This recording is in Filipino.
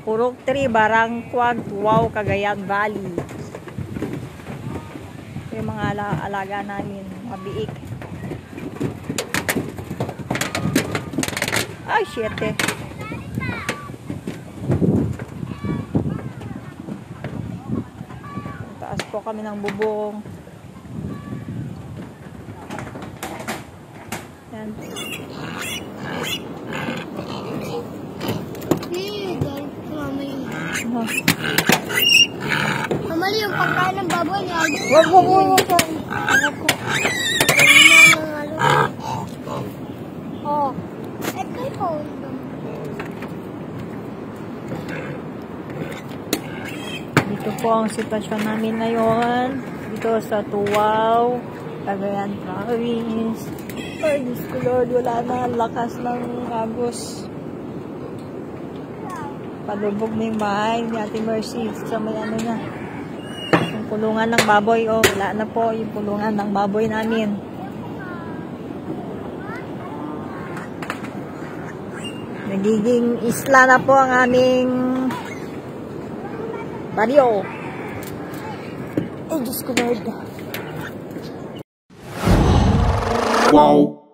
Purok 3, Barangquag, Tuaw, Cagayan Valley. Ito yung mga alaga namin, mga biik. Ay, shit eh. Taas po kami ng bubong. Yan. Mamali yung pagkain ng baboy niya. Wag. Oh. Ito yung Dito po ang sitwasyon namin ngayon. Dito sa Tuaw, Cagayan Province. Ay, Diyos ko Lord, wala na. Lakas ng agos. Palubog na yung bahay ni Ate Mercy. Sa may ano na. Yung kulungan ng baboy. Oh, wala na po yung kulungan ng baboy namin. Nagiging isla na po ang aming baryo. Ay, Diyos ko Lord. Wow.